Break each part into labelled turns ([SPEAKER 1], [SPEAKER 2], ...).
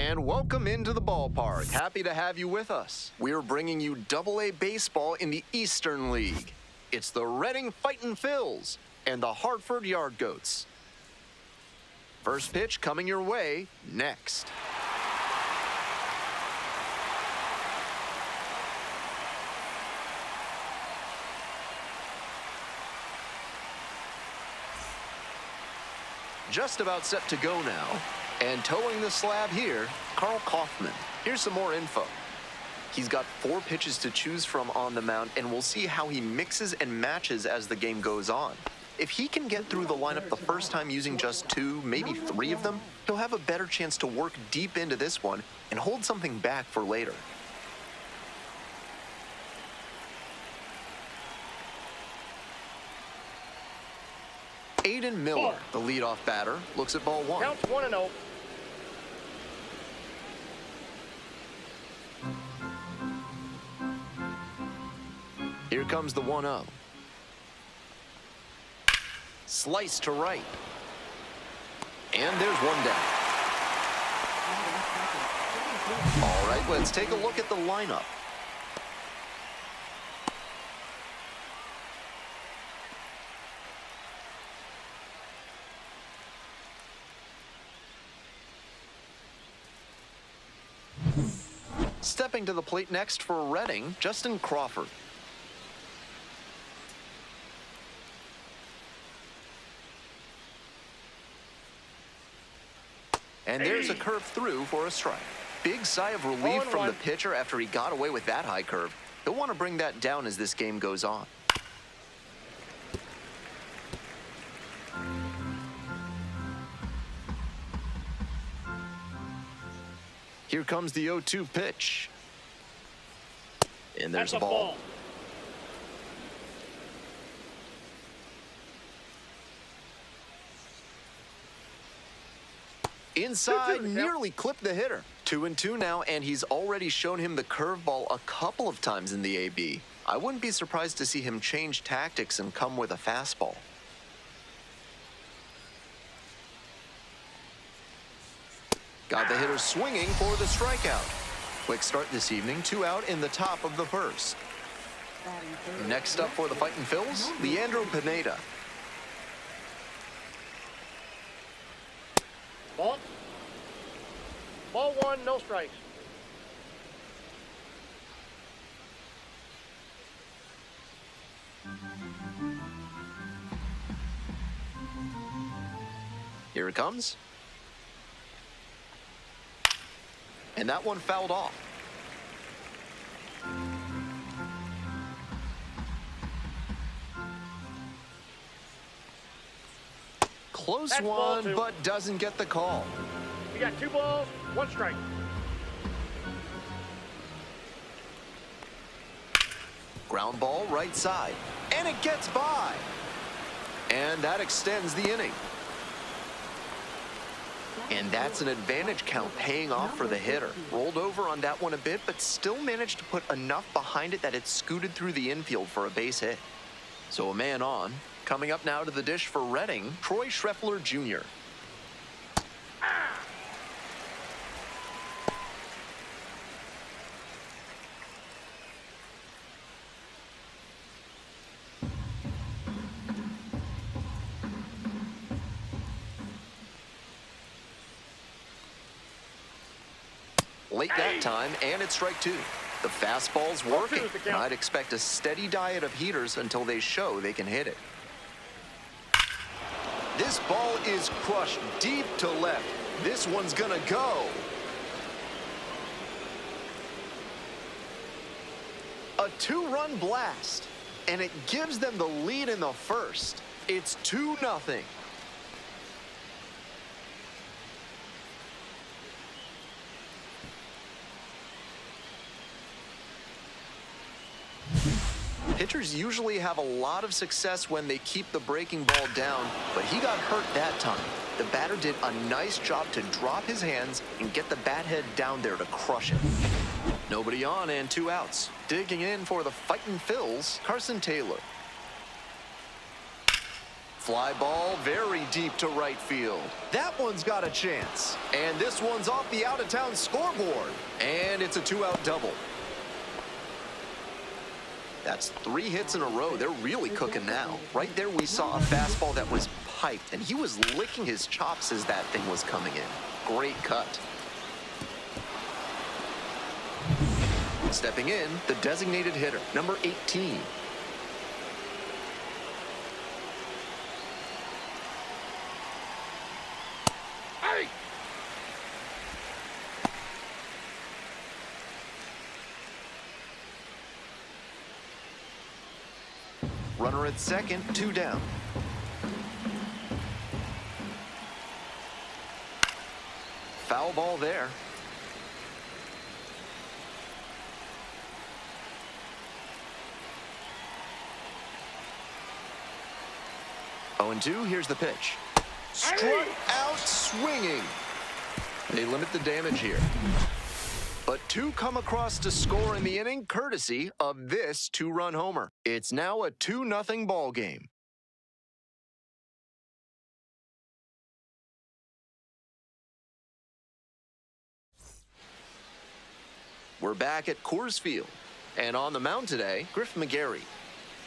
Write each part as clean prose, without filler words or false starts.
[SPEAKER 1] And welcome into the ballpark. Happy to have you with us. We're bringing you Double-A baseball in the Eastern League. It's the Reading Fightin' Phils and the Hartford Yard Goats. First pitch coming your way next. Just about set to go now. And towing the slab here, Carl Kaufman. Here's some more info. He's got 4 pitches to choose from on the mound, and we'll see how he mixes and matches as the game goes on. If he can get through the lineup the first time using just 2, maybe 3 of them, he'll have a better chance to work deep into this one and hold something back for later. Aiden Miller, the leadoff batter, looks at ball 1.
[SPEAKER 2] Counts 1-0.
[SPEAKER 1] Here comes the 1-0. Slice to right. And there's one down. All right, let's take a look at the lineup. Stepping to the plate next for Reading, Justin Crawford. And there's a curve through for a strike. Big sigh of relief from the pitcher after he got away with that high curve. He'll want to bring that down as this game goes on. Here comes the 0-2 pitch. And there's a ball. Inside, nearly clipped the hitter. 2-2 now, and he's already shown him the curveball a couple of times in the AB. I wouldn't be surprised to see him change tactics and come with a fastball. Got the hitter swinging for the strikeout. Quick start this evening, 2 out in the top of the first. Next up for the Fightin' Phils, Leandro Pineda.
[SPEAKER 2] Ball. Ball 1, no strikes.
[SPEAKER 1] Here it comes. And that one fouled off. Close
[SPEAKER 2] That's
[SPEAKER 1] one, but doesn't get the call.
[SPEAKER 2] You got 2 balls, 1 strike.
[SPEAKER 1] Ground ball right side, and it gets by. And that extends the inning. And that's an advantage count paying off for the hitter. Rolled over on that one a bit, but still managed to put enough behind it that it scooted through the infield for a base hit. So a man on. Coming up now to the dish for Reading, Troy Schreffler Jr. Late that time, and it's strike 2. The fastball's working, and I'd expect a steady diet of heaters until they show they can hit it. This ball is crushed deep to left. This one's gonna go. A 2-run blast, and it gives them the lead in the first. It's 2-0. Pitchers usually have a lot of success when they keep the breaking ball down, but he got hurt that time. The batter did a nice job to drop his hands and get the bat head down there to crush it. Nobody on and 2 outs. Digging in for the Fightin' Phils, Carson Taylor. Fly ball very deep to right field. That one's got a chance. And this one's off the out-of-town scoreboard. And it's a 2-out double. That's 3 hits in a row. They're really cooking now. Right there we saw a fastball that was piped, and he was licking his chops as that thing was coming in. Great cut. Stepping in, the designated hitter, number 18.
[SPEAKER 2] Hey!
[SPEAKER 1] Runner at second, 2 down. Foul ball there. Oh, and 2, here's the pitch. Struck out swinging. They limit the damage here. But 2 come across to score in the inning, courtesy of this 2-run homer. It's now a 2-0 ball game. We're back at Coors Field. And on the mound today, Griff McGarry.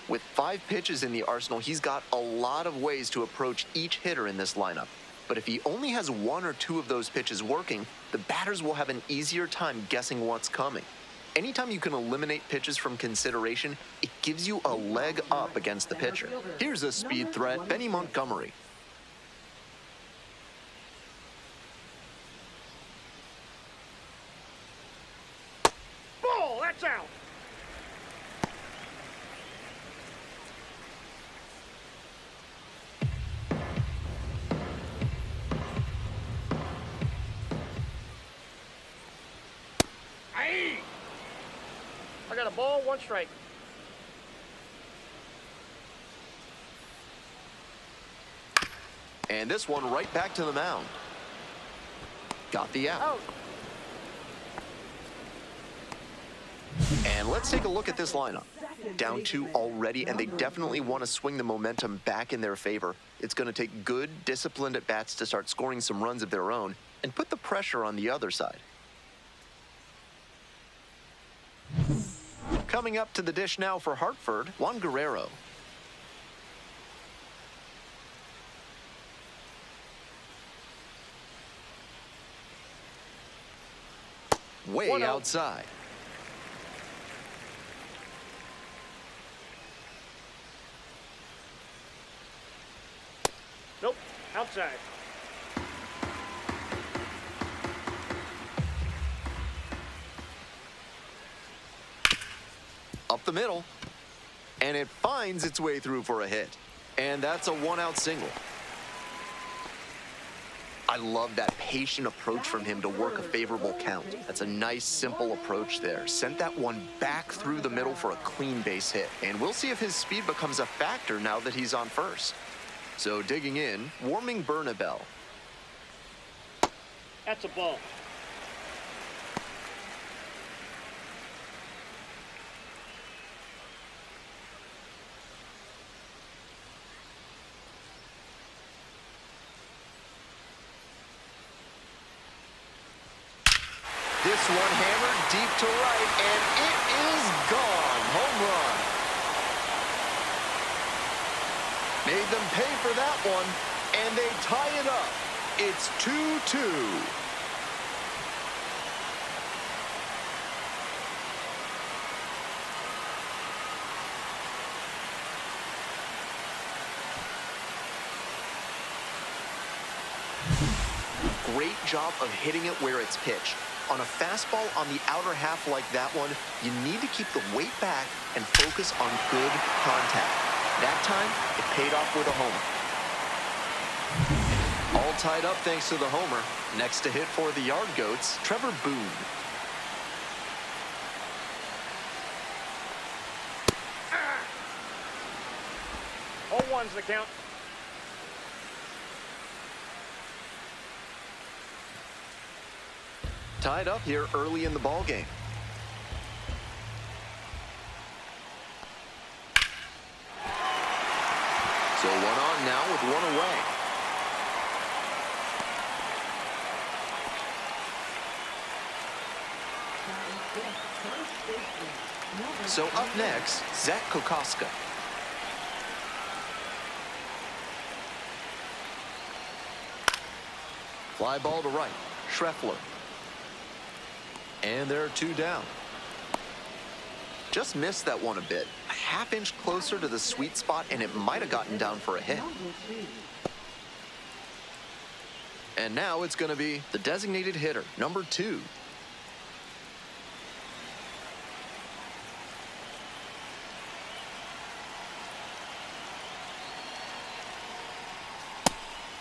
[SPEAKER 1] With 5 pitches in the arsenal, he's got a lot of ways to approach each hitter in this lineup. But if he only has 1 or 2 of those pitches working, the batters will have an easier time guessing what's coming. Anytime you can eliminate pitches from consideration, it gives you a leg up against the pitcher. Here's a speed threat, Benny Montgomery.
[SPEAKER 2] Ball, that's out. Hey! I got a ball, 1 strike.
[SPEAKER 1] And this one right back to the mound. Got the out.
[SPEAKER 2] Out.
[SPEAKER 1] And let's take a look at this lineup. Down 2 already, and they definitely want to swing the momentum back in their favor. It's going to take good, disciplined at-bats to start scoring some runs of their own and put the pressure on the other side. Coming up to the dish now for Hartford, Juan Guerrero. Way
[SPEAKER 2] 1-0.
[SPEAKER 1] outside.
[SPEAKER 2] Nope, outside.
[SPEAKER 1] Up the middle. And it finds its way through for a hit. And that's a 1-out single. I love that patient approach from him to work a favorable count. That's a nice, simple approach there. Sent that one back through the middle for a clean base hit. And we'll see if his speed becomes a factor now that he's on first. So digging in, warming Bernabel.
[SPEAKER 2] That's a ball.
[SPEAKER 1] This one hammered deep to right, and it is gone. Home run. Made them pay for that one, and they tie it up. It's 2-2. Great job of hitting it where it's pitched. On a fastball on the outer half like that one, you need to keep the weight back and focus on good contact. That time, it paid off with a homer. All tied up thanks to the homer. Next to hit for the Yard Goats, Trevor Boone.
[SPEAKER 2] All 1's the count.
[SPEAKER 1] Tied up here early in the ball game. So So 1 on now with 1 away. So up next, Zach Kokoska. Fly ball to right, Schreffler. And there are 2 down. Just missed that one a bit. A half-inch closer to the sweet spot, and it might have gotten down for a hit. And now it's going to be the designated hitter, number 2.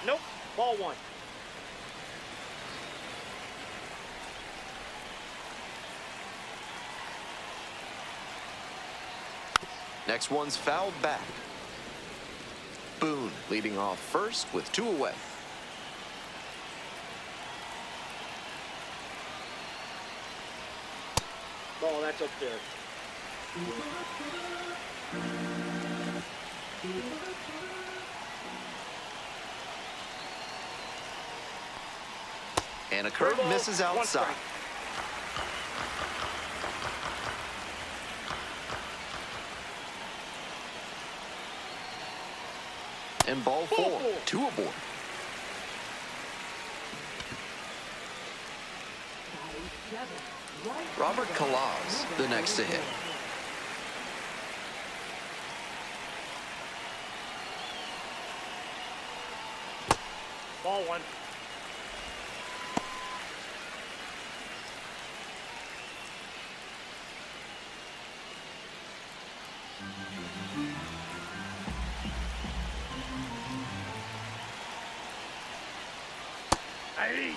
[SPEAKER 2] Nope. Ball 1.
[SPEAKER 1] Next one's fouled back. Boone leading off first with 2 away.
[SPEAKER 2] Ball, that's up there.
[SPEAKER 1] And a curve misses outside. And ball 4, 2 aboard. Robert Kalaz, the next to hit.
[SPEAKER 2] Ball 1. Hey.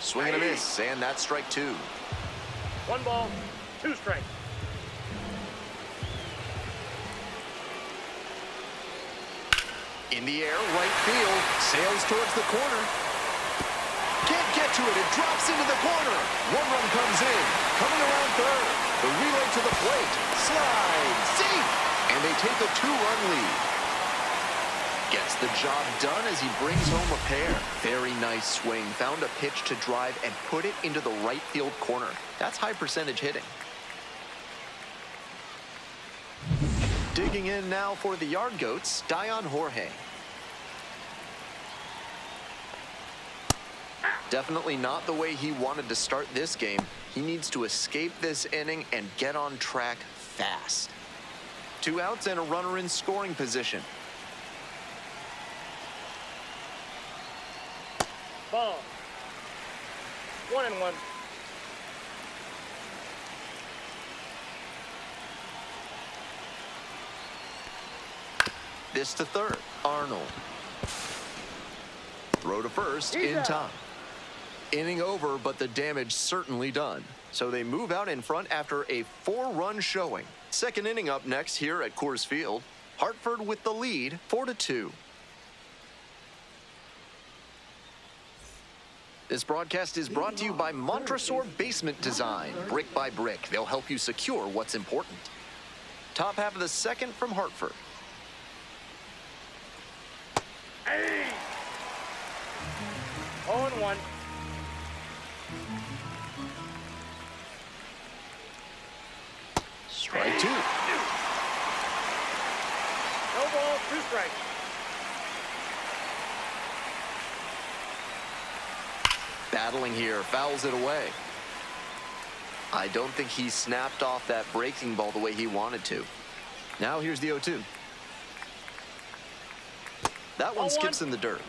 [SPEAKER 1] Swing and a miss, and that's strike 2.
[SPEAKER 2] 1 ball, 2 strikes.
[SPEAKER 1] In the air, right field, sails towards the corner. Can't get to it, it drops into the corner. 1 run comes in, coming around third. The relay to the plate, slides deep, and they take a 2-run lead. Gets the job done as he brings home a pair. Very nice swing, found a pitch to drive and put it into the right field corner. That's high percentage hitting. Digging in now for the Yard Goats, Dion Jorge. Definitely not the way he wanted to start this game. He needs to escape this inning and get on track fast. 2 outs and a runner in scoring position.
[SPEAKER 2] Ball. 1-1.
[SPEAKER 1] This to third, Arnold. Throw to first in time. Inning over, but the damage certainly done. So they move out in front after a 4-run showing. Second inning up next here at Coors Field. Hartford with the lead, 4-2. This broadcast is brought to you by Montresor Basement Design. Brick by brick, they'll help you secure what's important. Top half of the second from Hartford.
[SPEAKER 2] Hey! 0-1.
[SPEAKER 1] Strike 2.
[SPEAKER 2] No ball, 2 strikes.
[SPEAKER 1] Battling here, fouls it away. I don't think he snapped off that breaking ball the way he wanted to. Now here's the 0-2. That one skips in the dirt.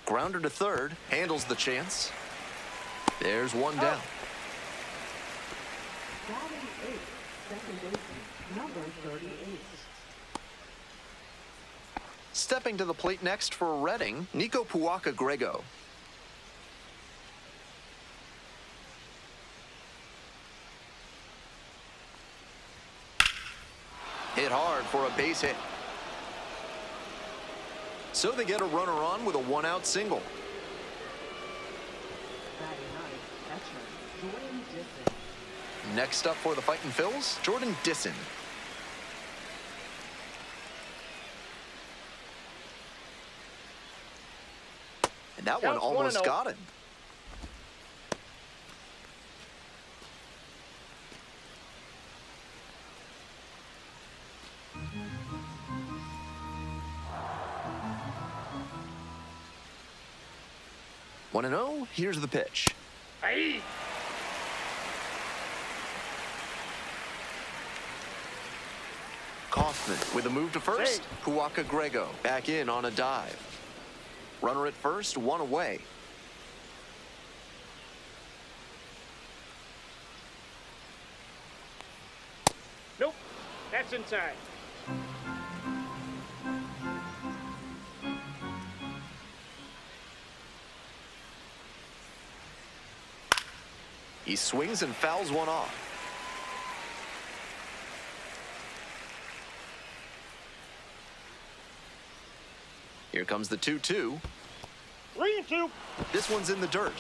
[SPEAKER 1] Grounder to third, handles the chance. There's 1 down. Stepping to the plate next for Reading, Nico Puaka-Grego. Hit hard for a base hit. So they get a runner on with a one-out single. Next up for the Fightin' Phils, Jordan Disson. And that one almost got him. One and 0, here's the pitch.
[SPEAKER 2] Aye.
[SPEAKER 1] Kaufman with a move to first. Huaca Grego back in on a dive. Runner at first, one away.
[SPEAKER 2] Nope, that's inside.
[SPEAKER 1] He swings and fouls one off. Here comes the 2-2.
[SPEAKER 2] 3-2.
[SPEAKER 1] This one's in the dirt.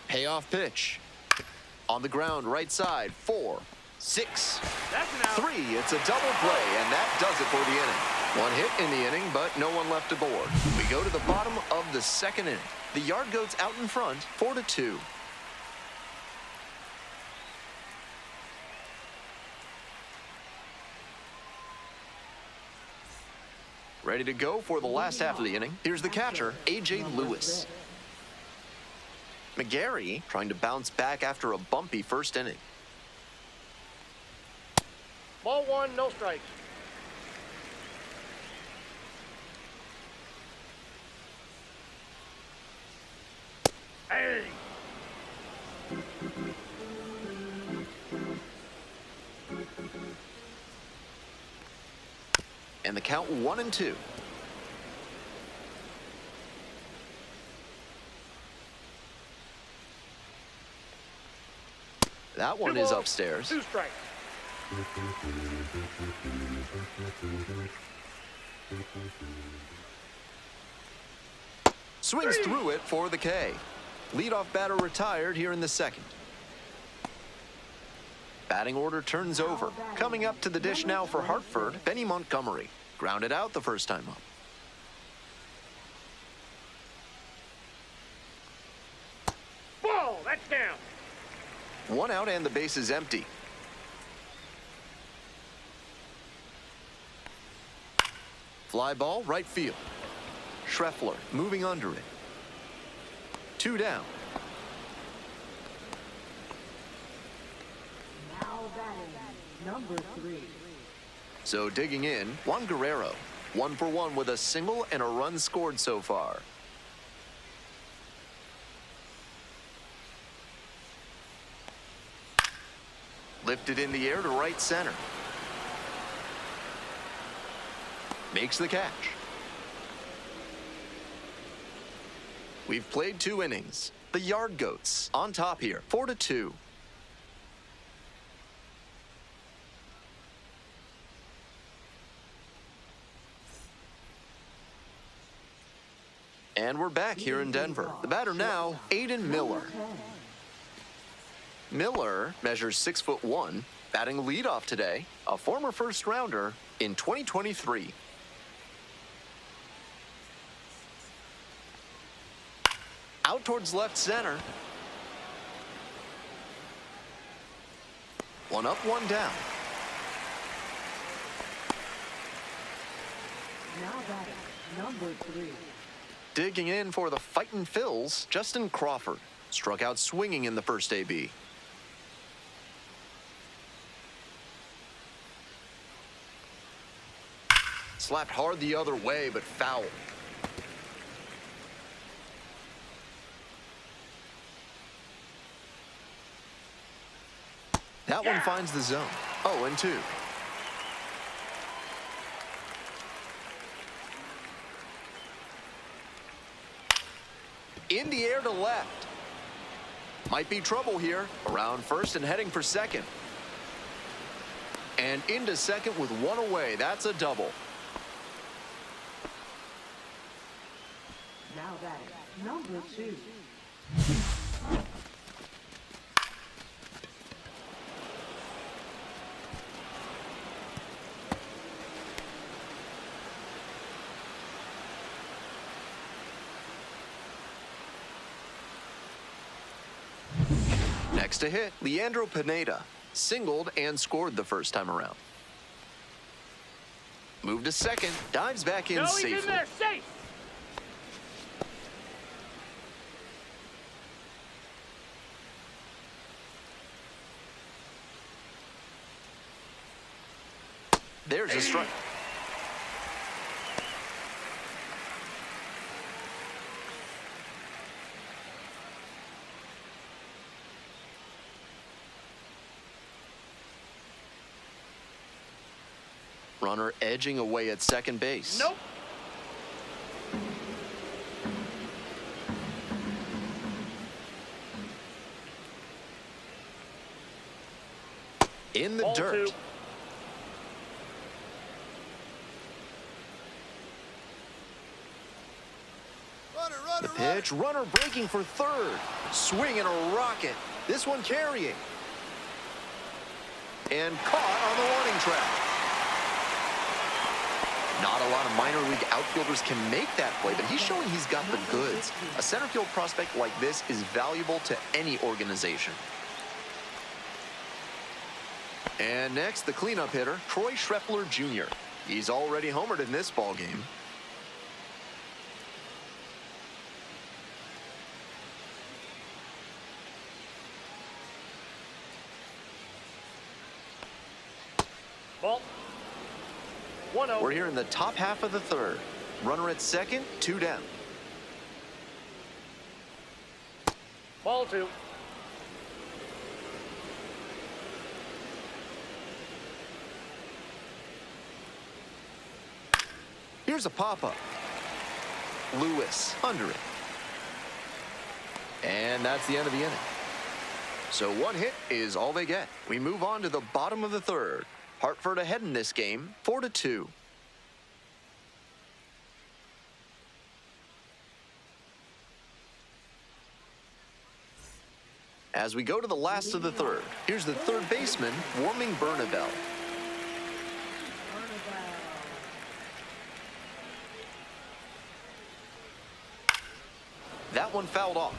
[SPEAKER 1] Payoff pitch. On the ground, right side, 4, 6,
[SPEAKER 2] That's an out.
[SPEAKER 1] 3. It's a double play, and that does it for the inning. One hit in the inning, but no one left aboard. We go to the bottom of the second inning. The Yard Goats out in front, 4-2. Ready to go for the last half of the inning. Here's the catcher, A.J. Lewis. McGarry trying to bounce back after a bumpy first inning.
[SPEAKER 2] Ball one, no strikes. Hey.
[SPEAKER 1] And the count 1-2. That one is upstairs.
[SPEAKER 2] 2 strikes.
[SPEAKER 1] Swings through it for the K. Leadoff batter retired here in the second. Batting order turns over. Coming up to the dish now for Hartford, Benny Montgomery. Grounded out the first time up.
[SPEAKER 2] Ball, that's down.
[SPEAKER 1] One out and the base is empty. Fly ball, right field. Schreffler moving under it. 2 down.
[SPEAKER 3] Now batting, number 3.
[SPEAKER 1] So digging in, Juan Guerrero. 1 for 1 with a single and a run scored so far. Lifted in the air to right center. Makes the catch. We've played 2 innings. The Yard Goats on top here, 4-2. And we're back here in Denver. The batter now, Aiden Miller. Miller measures 6'1", batting leadoff today, a former first rounder in 2023. Out towards left center. 1 up, 1 down.
[SPEAKER 3] Now batting, number 3.
[SPEAKER 1] Digging in for the Fightin' Phils, Justin Crawford. Struck out swinging in the first AB. Slapped hard the other way, but foul. That one finds the zone. 0-2. In the air to left. Might be trouble here. Around first and heading for second. And into second with one away. That's a double.
[SPEAKER 3] Now batting, number 2.
[SPEAKER 1] Next to hit, Leandro Pineda singled and scored the first time around. Move to second, dives back in
[SPEAKER 2] No, he's
[SPEAKER 1] safely.
[SPEAKER 2] in there, safe.
[SPEAKER 1] There's a strike. Runner edging away at second base.
[SPEAKER 2] Nope.
[SPEAKER 1] In the
[SPEAKER 2] Ball
[SPEAKER 1] dirt.
[SPEAKER 2] 2.
[SPEAKER 1] The pitch, runner breaking for third. Swing and a rocket. This one carrying. And caught on the warning track. Not a lot of minor league outfielders can make that play, but he's showing he's got the goods. A center field prospect like this is valuable to any organization. And next, the cleanup hitter, Troy Schreffler Jr. He's already homered in this ball game.
[SPEAKER 2] Ball. 1-0.
[SPEAKER 1] We're here in the top half of the third. Runner at second, 2 down.
[SPEAKER 2] Ball 2.
[SPEAKER 1] Here's a pop-up. Lewis under it. And that's the end of the inning. So one hit is all they get. We move on to the bottom of the third. Hartford ahead in this game, 4-2. As we go to the last of the third, here's the third baseman warming Bernabel. That one fouled off.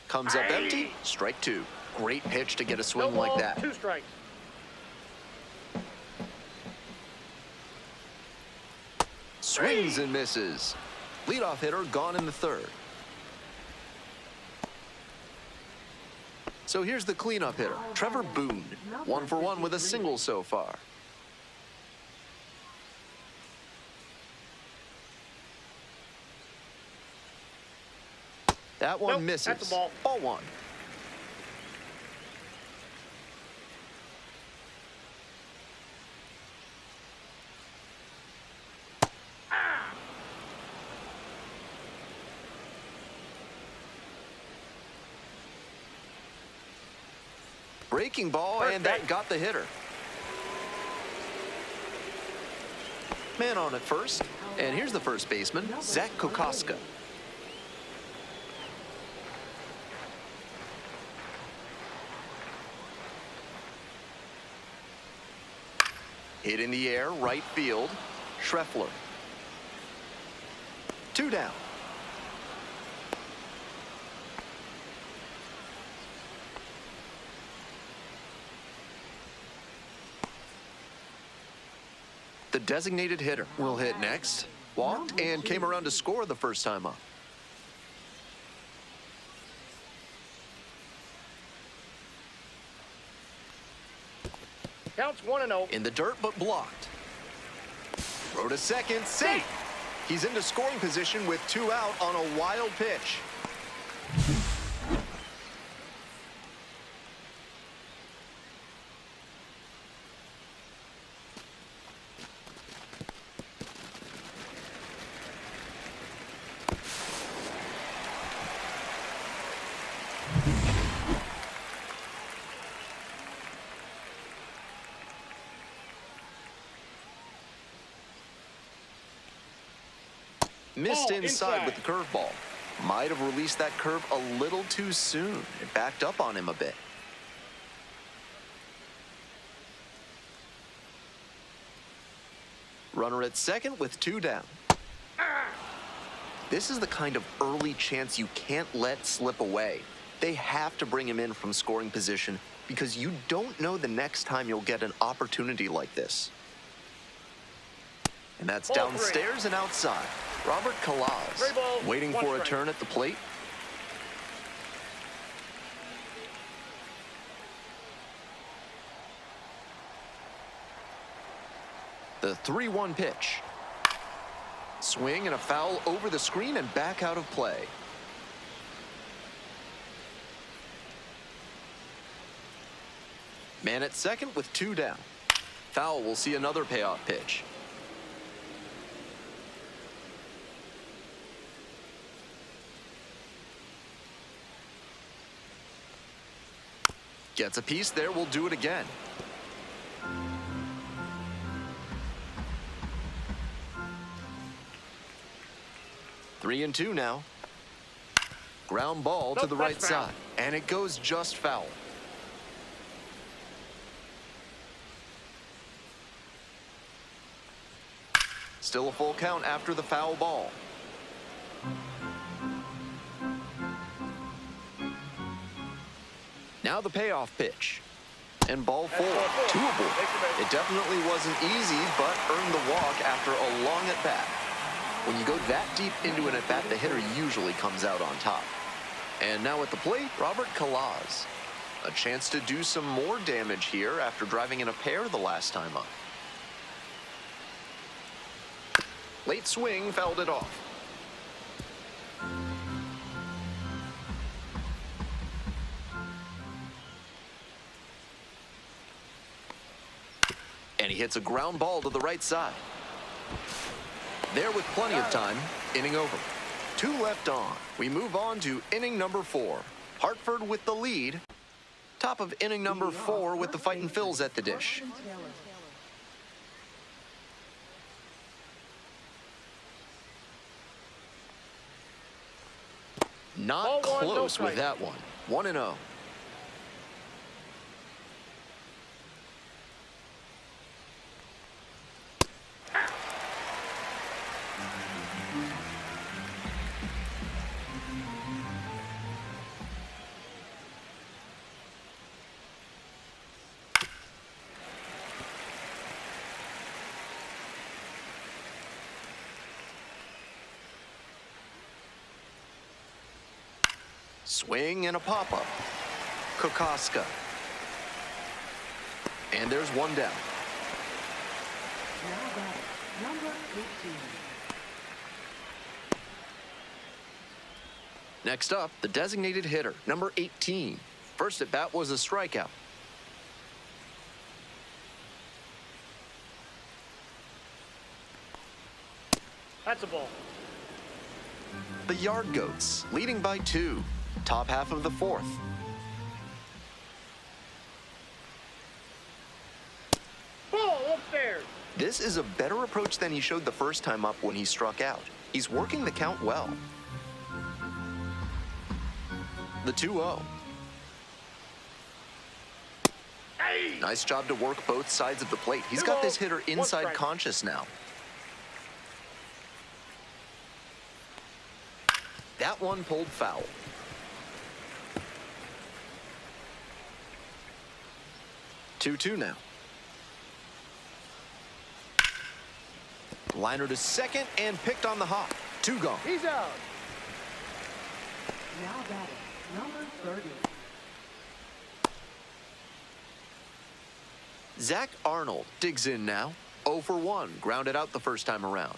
[SPEAKER 1] Comes up empty, strike 2. Great pitch to get a swing
[SPEAKER 2] No
[SPEAKER 1] like
[SPEAKER 2] ball,
[SPEAKER 1] that.
[SPEAKER 2] 2 strikes.
[SPEAKER 1] Swings and misses. Leadoff hitter gone in the third. So here's the cleanup hitter, Trevor Boone. 1 for 1 with a single so far. That one
[SPEAKER 2] Nope,
[SPEAKER 1] misses.
[SPEAKER 2] that's a ball.
[SPEAKER 1] Ball 1. Breaking ball, and that got the hitter. Man on at first. And here's the first baseman, Zach Kokoska. Hit in the air, right field. Schreffler. 2 down. The designated hitter will hit next. Walked and came around to score the first time up.
[SPEAKER 2] Counts 1-0.
[SPEAKER 1] In the dirt, but blocked. Throw to second, safe. He's into scoring position with 2 out on a wild pitch. Missed
[SPEAKER 2] Ball
[SPEAKER 1] inside
[SPEAKER 2] inside.
[SPEAKER 1] with the curveball. Might have released that curve a little too soon. It backed up on him a bit. Runner at second with 2 down. This is the kind of early chance you can't let slip away. They have to bring him in from scoring position because you don't know the next time you'll get an opportunity like this. And that's
[SPEAKER 2] Ball
[SPEAKER 1] downstairs
[SPEAKER 2] 3.
[SPEAKER 1] and outside. Robert Kalaz
[SPEAKER 2] 3 balls,
[SPEAKER 1] waiting
[SPEAKER 2] 1
[SPEAKER 1] for a
[SPEAKER 2] strike.
[SPEAKER 1] turn at the plate. The 3-1 pitch. Swing and a foul over the screen and back out of play. Man at second with 2 down. Foul will see another payoff pitch. Gets a piece there, we'll do it again. Three and 2 now. Ground ball to
[SPEAKER 2] Nope,
[SPEAKER 1] the right
[SPEAKER 2] that's foul.
[SPEAKER 1] side, and it goes just foul. Still a full count after the foul ball. Now the payoff pitch. And ball 4, doable. It definitely wasn't easy, but earned the walk after a long at-bat. When you go that deep into an at-bat, the hitter usually comes out on top. And now at the plate, Robert Kalaz. A chance to do some more damage here after driving in a pair the last time up. Late swing fouled it off. And he hits a ground ball to the right side. There with plenty of time, inning over. 2 left on. We move on to inning number 4. Hartford with the lead. Top of inning number 4 with the Fightin' Phils at the dish. Not
[SPEAKER 2] Ball 1, no
[SPEAKER 1] close
[SPEAKER 2] strike.
[SPEAKER 1] with that one. 1-0. Swing and a pop-up. Kokoska. And there's 1 down.
[SPEAKER 3] Now batting, number 18.
[SPEAKER 1] Next up, the designated hitter, number 18. First at bat was a strikeout.
[SPEAKER 2] That's a ball.
[SPEAKER 1] The Yard Goats, leading by 2. Top half of the 4th.
[SPEAKER 2] Ball upstairs.
[SPEAKER 1] This is a better approach than he showed the first time up when he struck out. He's working the count well. The 2-0.
[SPEAKER 2] Hey!
[SPEAKER 1] Nice job to work both sides of the plate. He's
[SPEAKER 2] 2
[SPEAKER 1] got this
[SPEAKER 2] balls,
[SPEAKER 1] hitter
[SPEAKER 2] 1
[SPEAKER 1] inside
[SPEAKER 2] strike.
[SPEAKER 1] conscious now. That one pulled foul. 2-2 now. Liner to second and picked on the hop. 2 gone.
[SPEAKER 2] He's out.
[SPEAKER 3] Now batting, number 30.
[SPEAKER 1] Zach Arnold digs in now. 0 for 1. Grounded out the first time around.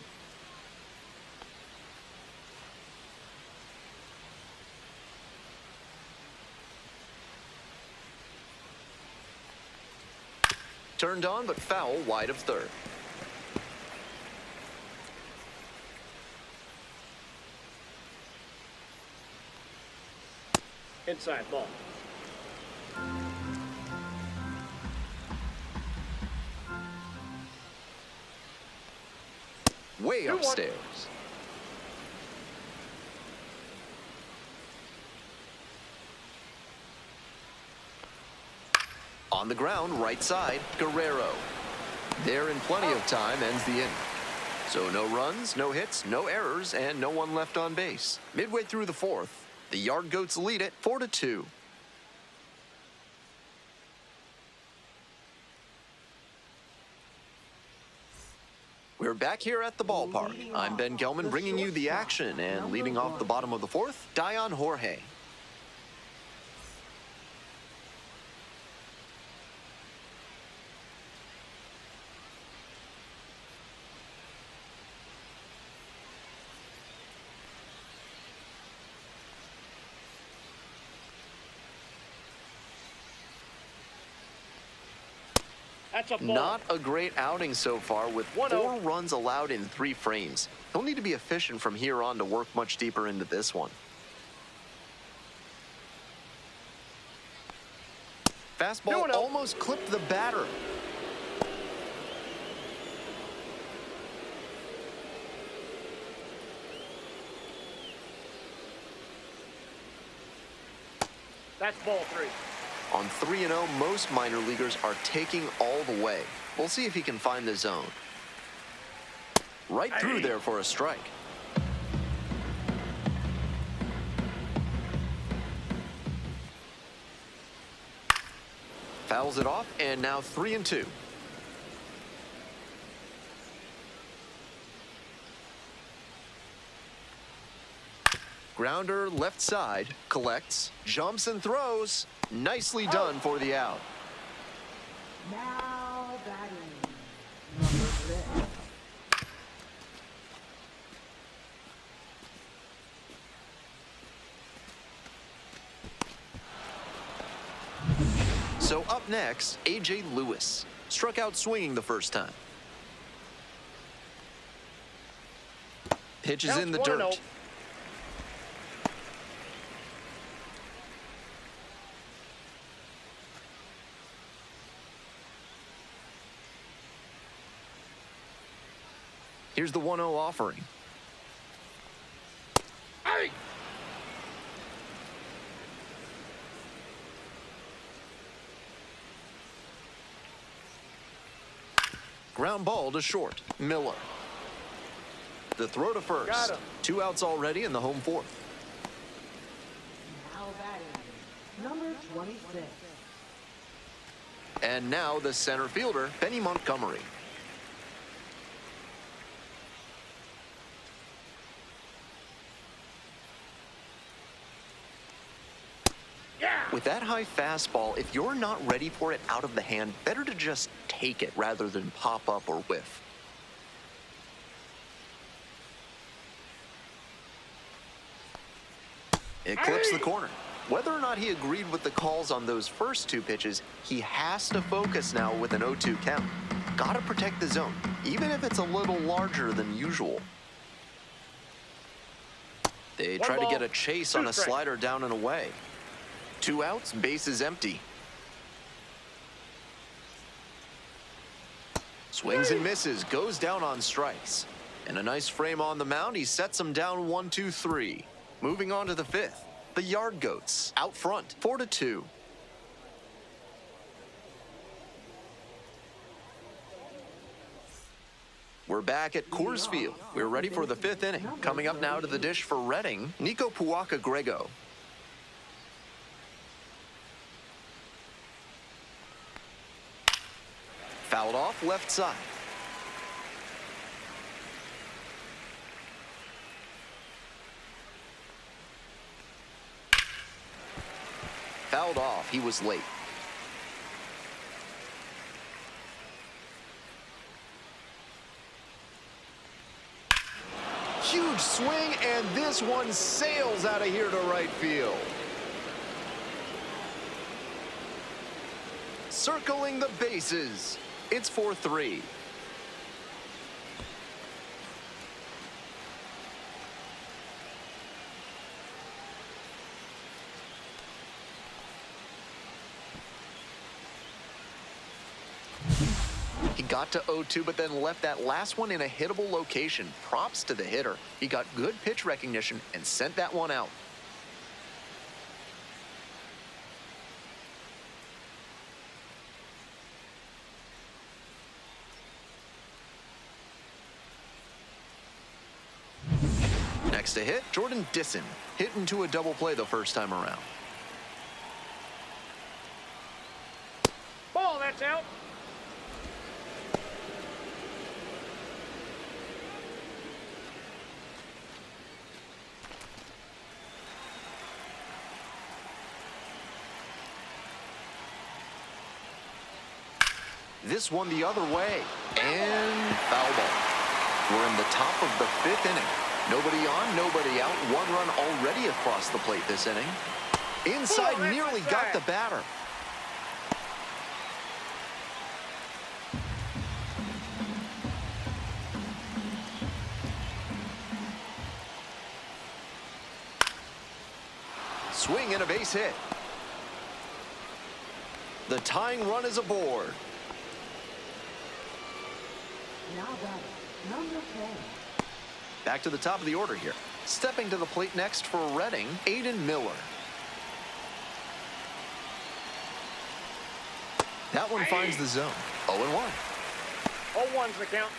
[SPEAKER 1] Turned on, but foul wide of third.
[SPEAKER 2] Inside ball.
[SPEAKER 1] Way
[SPEAKER 2] 2-1.
[SPEAKER 1] upstairs. On the ground, right side, Guerrero. There in plenty of time, ends the inning. So no runs, no hits, no errors, and no one left on base. Midway through the fourth, the Yard Goats lead it 4-2. We're back here at the ballpark. I'm Ben Gelman bringing you the action, and leading off the bottom of the fourth, Dion Jorge.
[SPEAKER 2] That's a ball.
[SPEAKER 1] Not a great outing so far with
[SPEAKER 2] 1-0.
[SPEAKER 1] 4 runs allowed in 3 frames. He'll need to be efficient from here on to work much deeper into this one. Fastball almost clipped the batter.
[SPEAKER 2] That's ball 3.
[SPEAKER 1] On 3-0, most minor leaguers are taking all the way. We'll see if he can find the zone. Right through there for a strike. Fouls it off, and now 3-2. Grounder left side, collects, jumps and throws. Nicely done for the out.
[SPEAKER 3] Now batting. Number 6.
[SPEAKER 1] So up next, A.J. Lewis. Struck out swinging the first time. Pitch is in the dirt. Here's the 1-0 offering.
[SPEAKER 2] Hey!
[SPEAKER 1] Ground ball to short. Miller. The throw to first.
[SPEAKER 2] Got him.
[SPEAKER 1] 2 outs already in the home fourth.
[SPEAKER 3] Now batting. Number 26.
[SPEAKER 1] And now the center fielder, Benny Montgomery. With that high fastball, if you're not ready for it out of the hand, better to just take it rather than pop up or whiff. It clips the corner. Whether or not he agreed with the calls on those first 2 pitches, he has to focus now with an 0-2 count. Gotta protect the zone, even if it's a little larger than usual. They try to get a chase on a slider down and away. 2 outs, base is empty. Swings and misses, goes down on strikes. And a nice frame on the mound, he sets him down 1-2-3. Moving on to the 5th, the Yard Goats out front, 4-2. We're back at Coors Field. We're ready for the 5th inning. Coming up now to the dish for Reading, Nico Puaka-Grego. Fouled off left side. Fouled off. He was late. Huge swing, and this one sails out of here to right field. Circling the bases. It's 4-3. He got to 0-2, but then left that last one in a hittable location. Props to the hitter. He got good pitch recognition and sent that one out. to hit. Jordan Disson hit into a double play the first time around.
[SPEAKER 2] Ball, that's out.
[SPEAKER 1] This one the other way, and foul ball. We're in the top of the 5th inning. Nobody on, nobody out. 1 run already across the plate this inning. Inside, nearly got the batter. Swing and a base hit. The tying run is aboard.
[SPEAKER 3] Now batting, number 10.
[SPEAKER 1] Back to the top of the order here. Stepping to the plate next for Reading, Aiden Miller. That one finds the zone. 0-1.
[SPEAKER 2] 0-1's the count.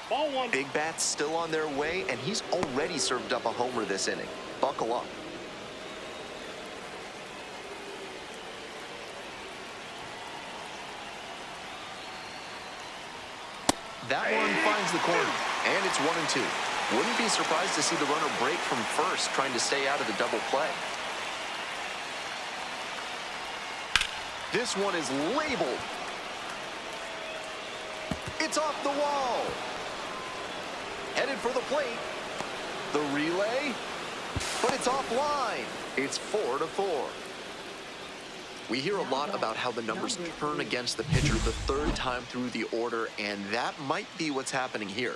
[SPEAKER 2] Ball 1.
[SPEAKER 1] Big bats still on their way, and he's already served up a homer this inning. Buckle up. That one finds the corner, and it's 1-2. Wouldn't be surprised to see the runner break from first, trying to stay out of the double play. This one is labeled. It's off the wall. Headed for the plate. The relay, but it's offline. It's 4-4. We hear a lot about how the numbers turn against the pitcher the 3rd time through the order, and that might be what's happening here.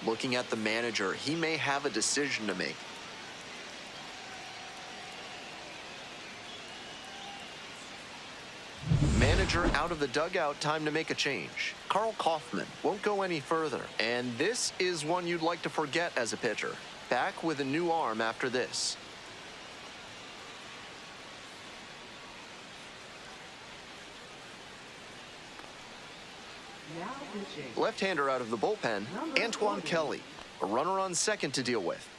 [SPEAKER 1] Looking at the manager, he may have a decision to make. Manager out of the dugout, time to make a change. Karl Kaufman won't go any further, and this is one you'd like to forget as a pitcher. Back with a new arm after this.
[SPEAKER 3] Now pitching.
[SPEAKER 1] Left-hander out of the bullpen, Antoine Kelly. A runner on second to deal with.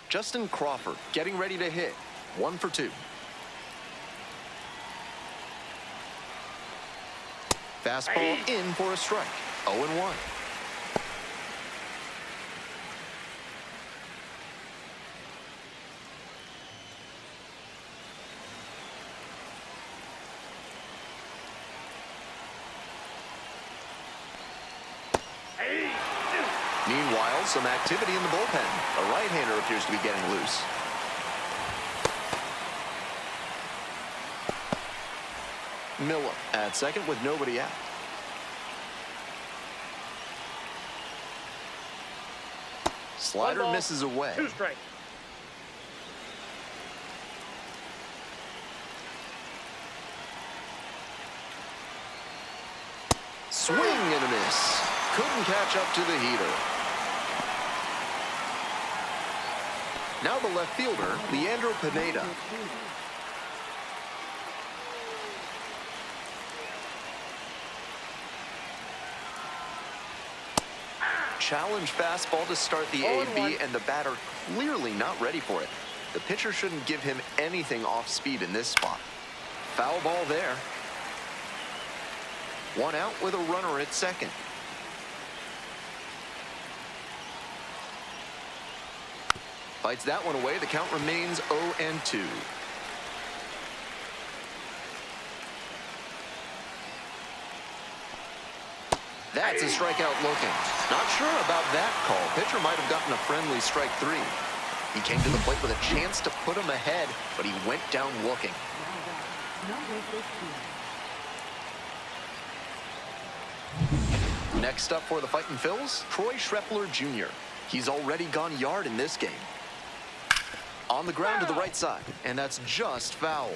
[SPEAKER 1] Justin Crawford getting ready to hit. 1 for 2. Fastball in for a strike. 0-1. Meanwhile, some activity in the bullpen. A right-hander appears to be getting loose. Miller at second with nobody out. Slider misses away.
[SPEAKER 2] 2 strikes.
[SPEAKER 1] Swing and a miss. Couldn't catch up to the heater. Now the left fielder, Leandro Pineda. Challenge fastball to start the AB, and the batter clearly not ready for it. The pitcher shouldn't give him anything off speed in this spot. Foul ball there. 1 out with a runner at second. Fights that one away. The count remains 0-2. That's a strikeout looking. Not sure about that call. Pitcher might have gotten a friendly strike 3. He came to the plate with a chance to put him ahead, but he went down looking.
[SPEAKER 3] Number 15.
[SPEAKER 1] Next up for the Fightin' Phils, Troy Schreppler Jr. He's already gone yard in this game. On the ground to the right side, and that's just foul.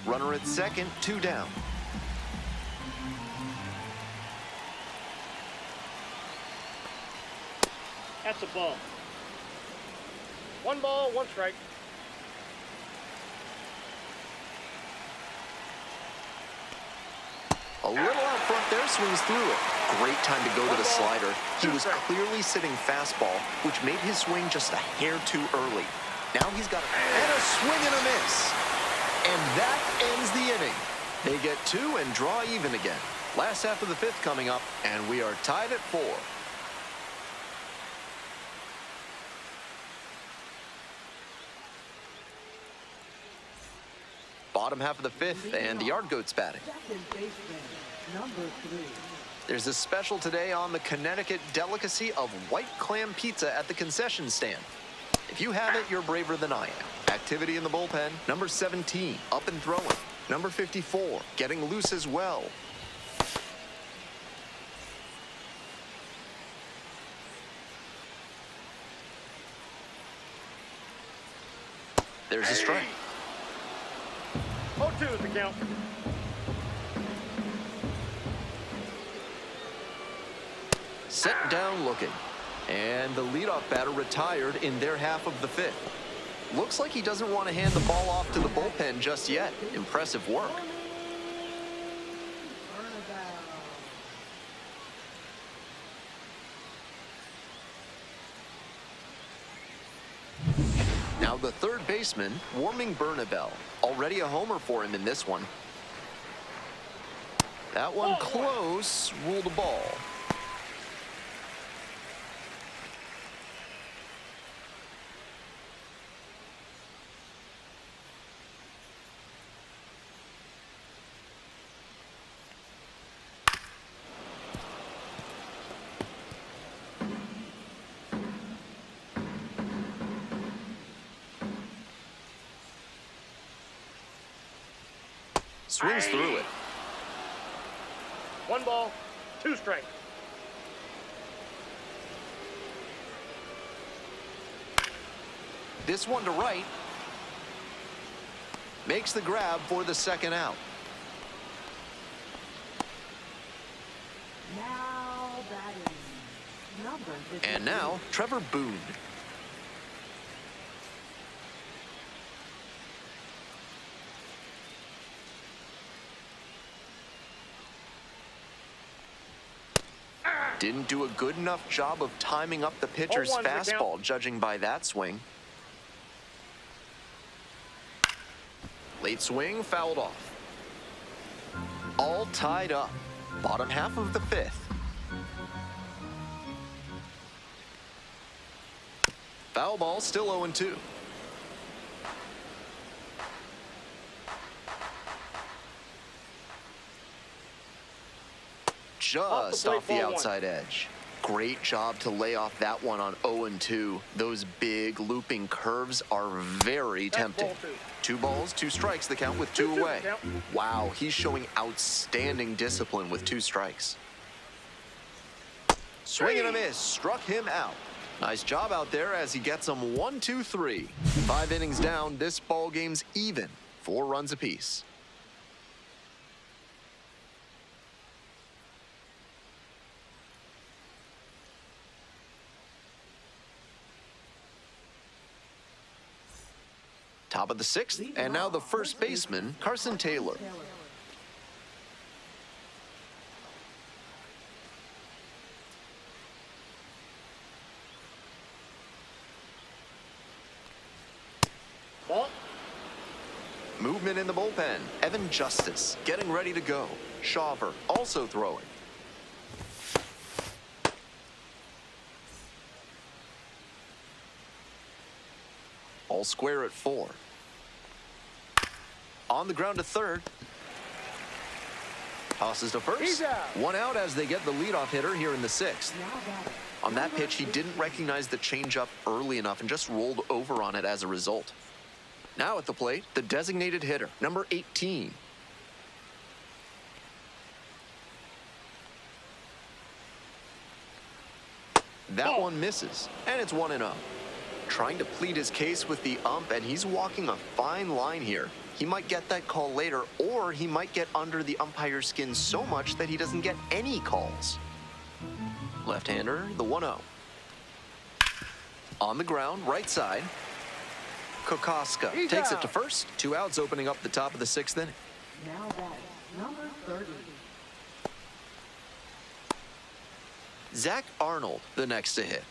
[SPEAKER 1] Runner at second, 2 down.
[SPEAKER 2] That's a ball. 1 ball, 1 strike.
[SPEAKER 1] A little out front there, swings through it. Great time to go to the slider. He was clearly sitting fastball, which made his swing just a hair too early. Now he's got and a swing and a miss. And that ends the inning. They get 2 and draw even again. Last half of the 5th coming up, and we are tied at 4. Bottom half of the 5th, and the Yard Goats batting.
[SPEAKER 3] Second baseman, number 3.
[SPEAKER 1] There's a special today on the Connecticut delicacy of white clam pizza at the concession stand. If you have it, you're braver than I am. Activity in the bullpen, number 17, up and throwing. Number 54, getting loose as well. There's a strike.
[SPEAKER 2] 0-2 is the count.
[SPEAKER 1] Set down looking. And the leadoff batter retired in their half of the 5th. Looks like he doesn't want to hand the ball off to the bullpen just yet. Impressive work. Now the third baseman, warming Bernabel. Already a homer for him in this one. That one close, ruled a ball. Swings through it.
[SPEAKER 2] 1 ball, 2 strikes.
[SPEAKER 1] This one to right. Makes the grab for the second out.
[SPEAKER 3] Now batting, number 53.
[SPEAKER 1] And now, Trevor Boone. Didn't do a good enough job of timing up the pitcher's fastball, judging by that swing. Late swing, fouled off. All tied up. Bottom half of the 5th. Foul ball, still 0-2. Just off the outside edge. Great job to lay off that one on 0-2. Those big looping curves are very tempting. 2 balls, 2 strikes, the count with 2 away. Wow, he's showing outstanding discipline with 2 strikes. Swing and a miss, struck him out. Nice job out there as he gets them 1, 2, 3. 5 innings down, this ball game's even. 4 runs apiece. Top of the 6th, and now the first baseman, Carson Taylor.
[SPEAKER 2] Ball.
[SPEAKER 1] Movement in the bullpen. Evan Justice getting ready to go. Shawver also throwing. All square at 4. On the ground to third. Tosses to first. 1 out as they get the leadoff hitter here in the 6th. On that pitch, he didn't recognize the changeup early enough and just rolled over on it as a result. Now at the plate, the designated hitter, number 18. That one misses, and it's 1-0. Trying to plead his case with the ump, and he's walking a fine line here. He might get that call later, or he might get under the umpire's skin so much that he doesn't get any calls. Left-hander, the 1-0. On the ground, right side. Kokoska takes it to first. 2 outs, opening up the top of the 6th inning.
[SPEAKER 3] Now that number 30.
[SPEAKER 1] Zach Arnold, the next to hit.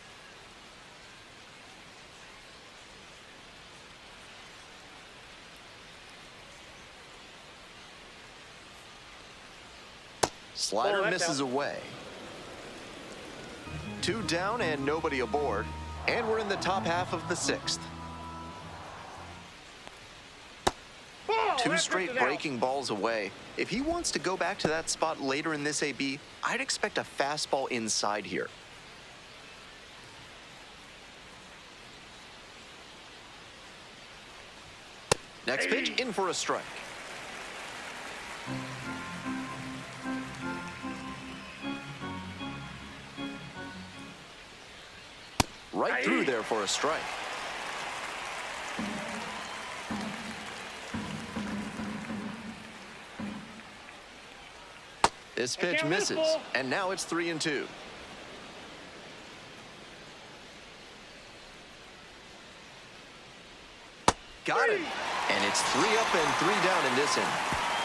[SPEAKER 1] Slider misses away. 2 down and nobody aboard. And we're in the top half of the 6th. 2 straight breaking balls away. If he wants to go back to that spot later in this AB, I'd expect a fastball inside here. Next pitch, in for a strike. Right through there for a strike. This pitch misses, and now it's 3-2. Got it. And it's 3 up and 3 down in this inning.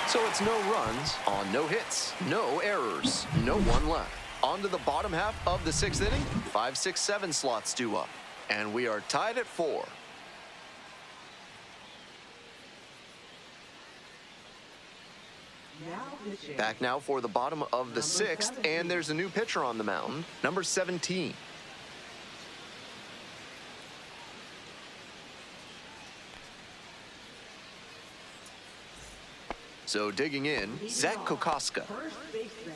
[SPEAKER 1] So it's no runs on no hits, no errors, no one left. On to the bottom half of the 6th inning. 5, 6, 7 slots due up. And we are tied at 4. Back now for the bottom of the 6th, and there's a new pitcher on the mound, number 17. So digging in, Zach Kokoska.
[SPEAKER 3] First baseman,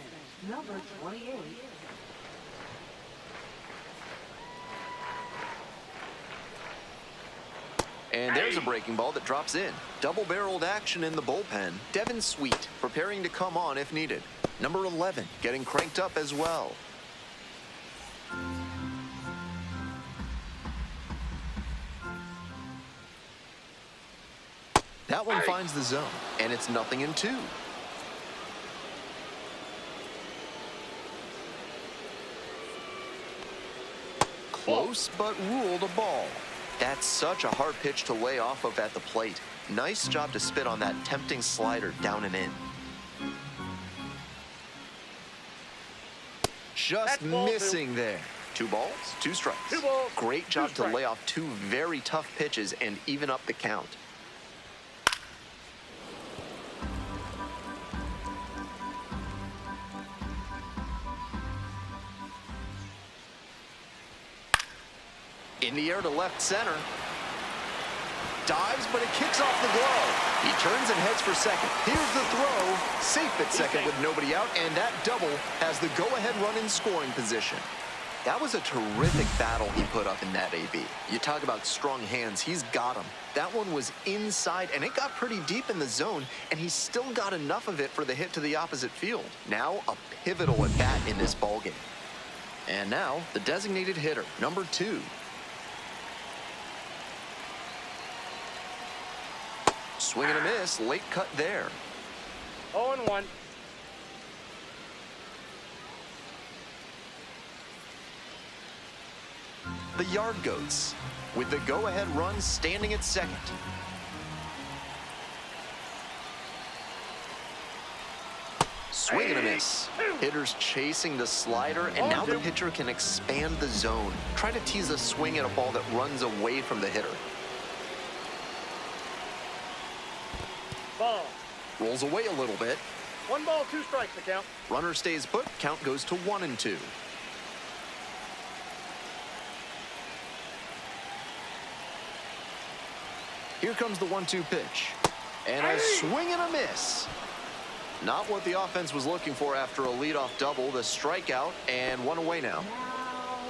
[SPEAKER 3] number 28.
[SPEAKER 1] And there's a breaking ball that drops in. Double-barreled action in the bullpen. Devin Sweet preparing to come on if needed. Number 11 getting cranked up as well. That one finds the zone, and it's 0-2. Close, but ruled a ball. That's such a hard pitch to lay off of at the plate. Nice job to spit on that tempting slider down and in. Just missing there. 2 balls, 2 strikes.
[SPEAKER 2] 2 balls,
[SPEAKER 1] Great job
[SPEAKER 2] 2
[SPEAKER 1] to
[SPEAKER 2] strikes.
[SPEAKER 1] lay off 2 very tough pitches and even up the count. In the air to left center. Dives, but it kicks off the glove. He turns and heads for second. Here's the throw. Safe at second with nobody out, and that double has the go-ahead run in scoring position. That was a terrific battle he put up in that AB. You talk about strong hands, he's got them. That one was inside, and it got pretty deep in the zone, and he still got enough of it for the hit to the opposite field. Now a pivotal at bat in this ballgame. And now the designated hitter, number 2. Swing and a miss, late cut there.
[SPEAKER 2] 0-1.
[SPEAKER 1] The Yard Goats, with the go-ahead run standing at second. Swing and a miss. Hitters chasing the slider, and now the pitcher can expand the zone. Try to tease a swing at a ball that runs away from the hitter.
[SPEAKER 2] Ball.
[SPEAKER 1] Rolls away a little bit.
[SPEAKER 2] 1 ball, 2 strikes the count.
[SPEAKER 1] Runner stays put. Count goes to 1-2. Here comes the 1-2 pitch. And a swing and a miss. Not what the offense was looking for after a leadoff double. The strikeout, and 1 away now.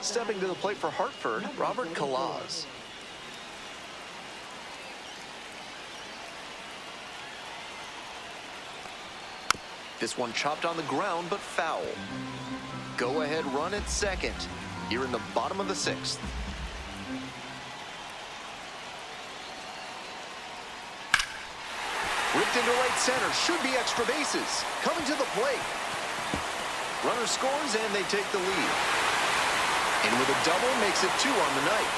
[SPEAKER 1] Stepping to the plate for Hartford, Robert Kalaz. This one chopped on the ground, but foul. Go-ahead run at second, here in the bottom of the 6th. Ripped into right center. Should be extra bases. Coming to the plate. Runner scores, and they take the lead. And with a double, makes it 2 on the night.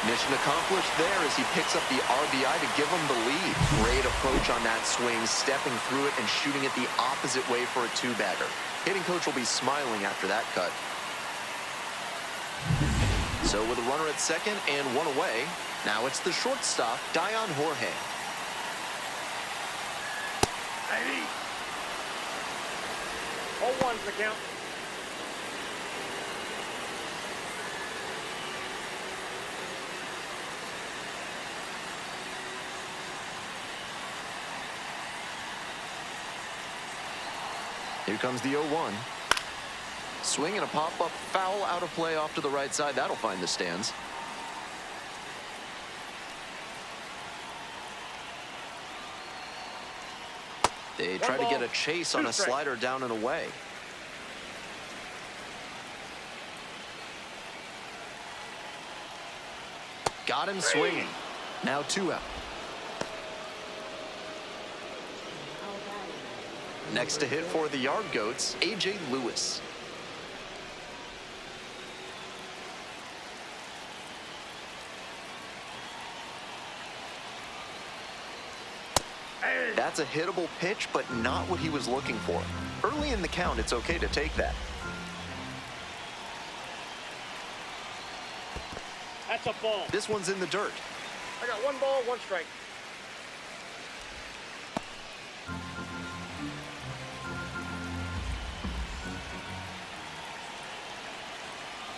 [SPEAKER 1] Mission accomplished there as he picks up the RBI to give him the lead. Great approach on that swing, stepping through it and shooting it the opposite way for a 2-bagger. Hitting coach will be smiling after that cut. So with a runner at second and 1 away, now it's the shortstop, Dion Jorge.
[SPEAKER 2] Hey. 0-1's the count.
[SPEAKER 1] Here comes the 0-1. Swing and a pop-up foul out of play off to the right side. That'll find the stands. They try to get a chase on a slider down and away. Got him swinging. Now 2 out. Next to hit for the Yard Goats, A.J. Lewis. That's a hittable pitch, but not what he was looking for. Early in the count, it's okay to take that.
[SPEAKER 2] That's a ball.
[SPEAKER 1] This one's in the dirt.
[SPEAKER 2] I got 1 ball, 1 strike.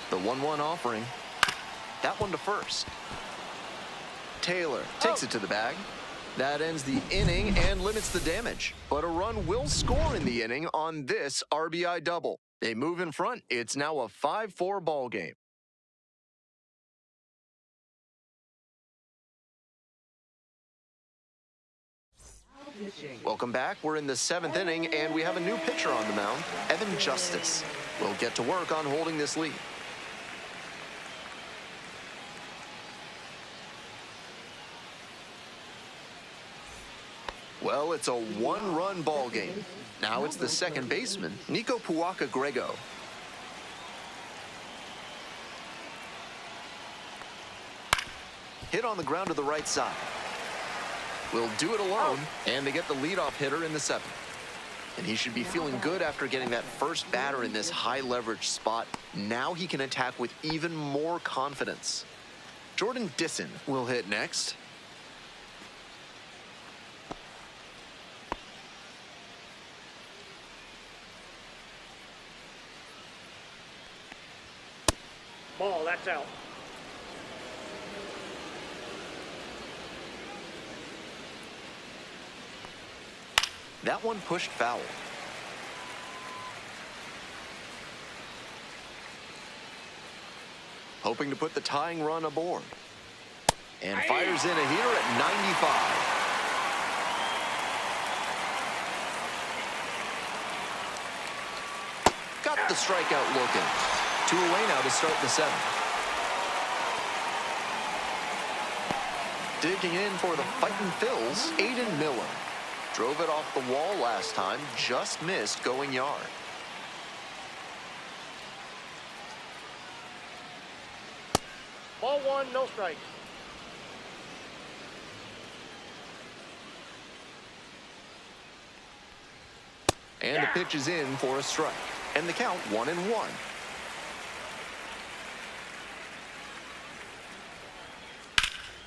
[SPEAKER 1] The 1-1 offering. That one to first. Taylor takes it to the bag. That ends the inning and limits the damage. But a run will score in the inning on this RBI double. They move in front. It's now a 5-4 ball game. Welcome back. We're in the 7th inning, and we have a new pitcher on the mound, Evan Justice. We'll get to work on holding this lead. Well, it's a 1-run ball game. Now it's the second baseman, Nico Puaka-Grego. Hit on the ground to the right side. Will do it alone, and they get the leadoff hitter in the 7th. And he should be feeling good after getting that first batter in this high-leverage spot. Now he can attack with even more confidence. Jordan Disson will hit next.
[SPEAKER 2] Ball, that's out.
[SPEAKER 1] That one pushed foul. Hoping to put the tying run aboard. And fires in a heater at 95. Got the strikeout looking. 2 away now to start the 7th. Digging in for the Fightin Phils, Aiden Miller. Drove it off the wall last time, just missed going yard.
[SPEAKER 2] Ball 1, no strike.
[SPEAKER 1] And the pitch is in for a strike. And the count 1-1.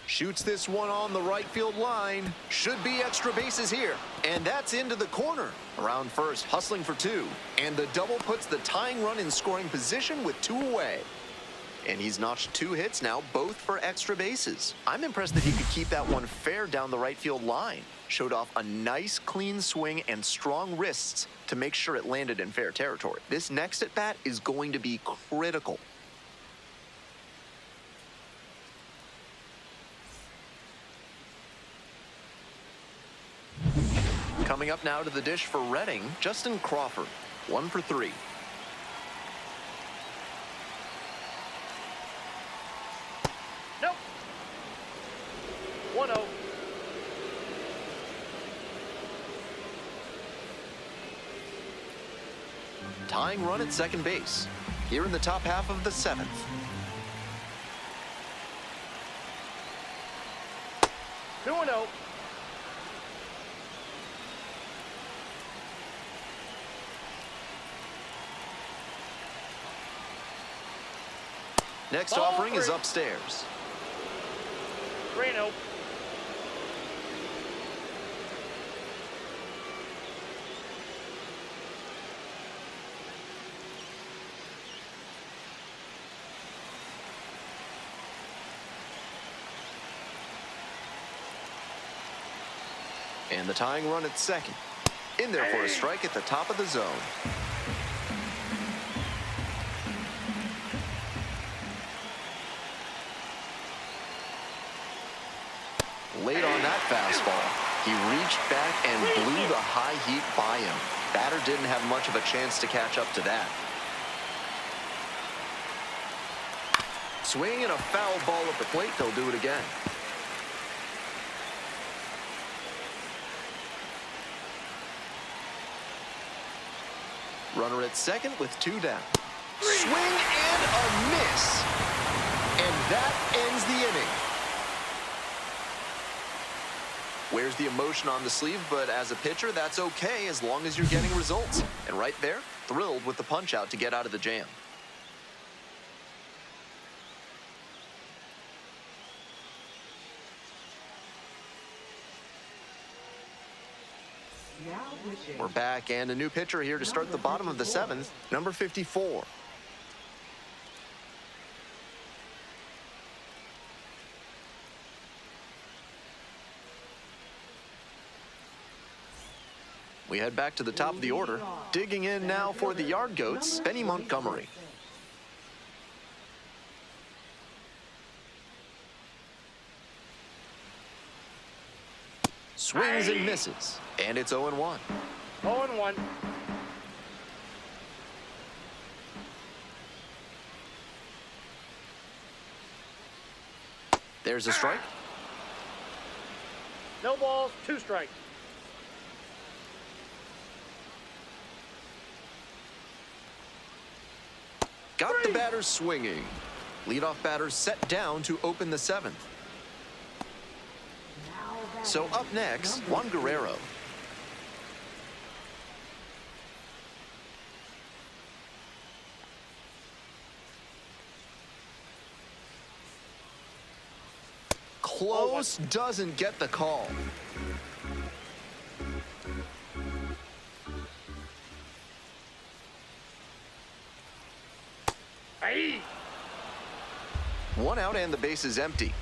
[SPEAKER 1] Shoots this one on the right field line. Should be extra bases here. And that's into the corner. Around first, hustling for 2. And the double puts the tying run in scoring position with 2 away. And he's notched 2 hits now, both for extra bases. I'm impressed that he could keep that one fair down the right field line. Showed off a nice, clean swing and strong wrists to make sure it landed in fair territory. This next at-bat is going to be critical. Coming up now to the dish for Reading, Justin Crawford, 1 for 3.
[SPEAKER 2] Nope. 1-0.
[SPEAKER 1] tying run at second base. Here in the top half of the 7th.
[SPEAKER 2] 2-0.
[SPEAKER 1] Next
[SPEAKER 2] Ball
[SPEAKER 1] offering is
[SPEAKER 2] 3.
[SPEAKER 1] upstairs.
[SPEAKER 2] 3-0.
[SPEAKER 1] And the tying run at second. In there for a strike at the top of the zone. Late on that fastball. He reached back and blew the high heat by him. Batter didn't have much of a chance to catch up to that. Swing and a foul ball at the plate. They'll do it again. Runner at second with 2 down. Swing and a miss. And that ends the inning. Wears the emotion on the sleeve, but as a pitcher, that's okay as long as you're getting results. And right there, thrilled with the punch out to get out of the jam.
[SPEAKER 3] Now pitching.
[SPEAKER 1] We're back, and a new pitcher here to start the bottom of the 7th, number 54. We head back to the top of the order. Digging in now for the Yard Goats, Benny Montgomery. Swings and misses, and it's 0-1.
[SPEAKER 2] 0-1.
[SPEAKER 1] There's a strike.
[SPEAKER 2] No balls, 2 strikes.
[SPEAKER 1] Got the batter swinging. Leadoff batter set down to open the 7th.
[SPEAKER 3] Now batting.
[SPEAKER 1] So up next, Juan Guerrero. Close, doesn't get the call.
[SPEAKER 2] Hey!
[SPEAKER 1] 1 out and the base is empty.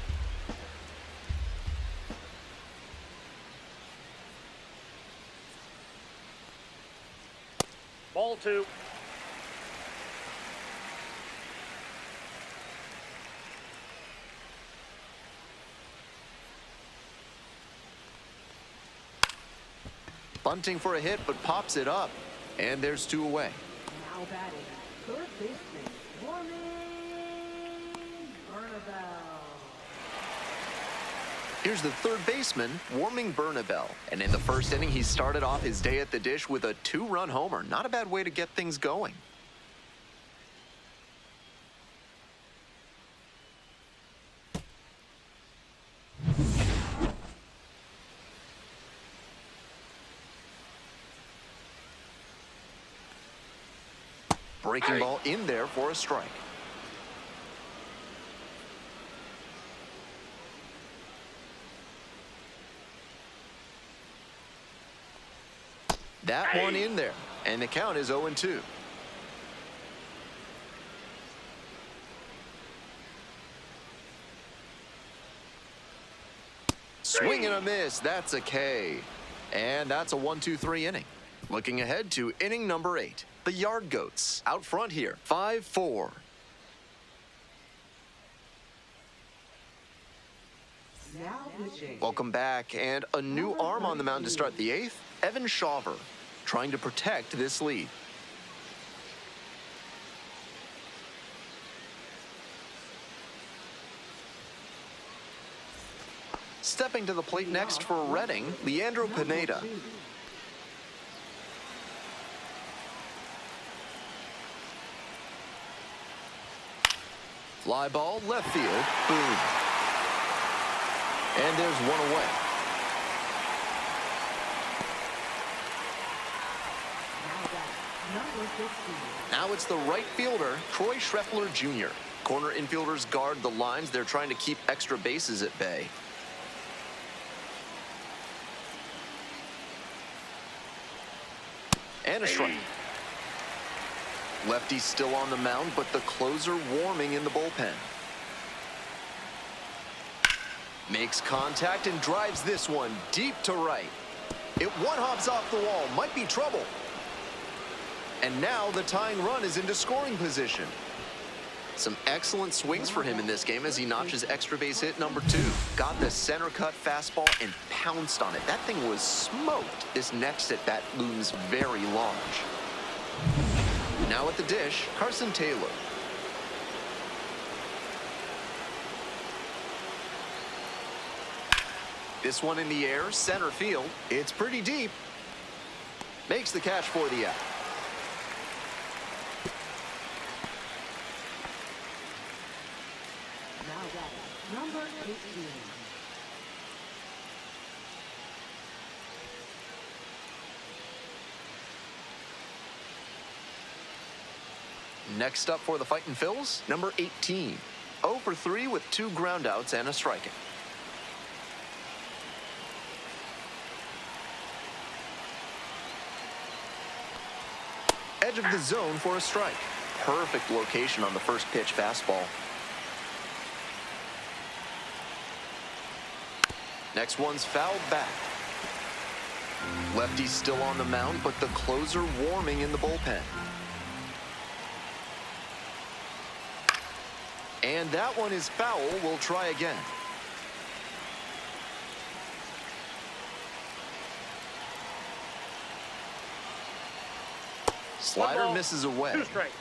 [SPEAKER 2] Ball 2.
[SPEAKER 1] Bunting for a hit, but pops it up. And there's 2 away.
[SPEAKER 3] Now batting. Third baseman. Warming Bernabel.
[SPEAKER 1] Here's the third baseman, Warming Bernabel. And in the first inning, he started off his day at the dish with a 2-run homer. Not a bad way to get things going. Breaking ball in there for a strike. That one in there, and the count is 0-2. Swing and a miss, that's a K. And that's a 1-2-3 inning. Looking ahead to inning number 8. The Yard Goats out front here, 5-4.
[SPEAKER 3] Now pitching.
[SPEAKER 1] Welcome back, and a new arm on the mound to start the 8th, Evan Shawver, trying to protect this lead. Stepping to the plate next for Reading, Leandro Pineda. Fly ball, left field, boom. And there's one away.
[SPEAKER 3] Number 15.
[SPEAKER 1] Now it's the right fielder, Troy Schreffler Jr. Corner infielders guard the lines. They're trying to keep extra bases at bay. And a strike. Lefty's still on the mound, but the closer warming in the bullpen. Makes contact and drives this one deep to right. It one-hops off the wall. Might be trouble. And now the tying run is into scoring position. Some excellent swings for him in this game as he notches extra base hit number 2. Got the center cut fastball and pounced on it. That thing was smoked. This next at bat looms very large. Now at the dish, Carson Taylor. This one in the air, center field. It's pretty deep. Makes the catch for the out.
[SPEAKER 3] Now batting, number 18.
[SPEAKER 1] Next up for the Fightin' Phils, number 18. 0 for 3 with 2 groundouts and a strikeout. Edge of the zone for a strike. Perfect location on the first pitch fastball. Next one's fouled back. Lefty's still on the mound, but the closer warming in the bullpen. And that one is foul. We'll try again. Slider misses away.
[SPEAKER 2] 2 straight.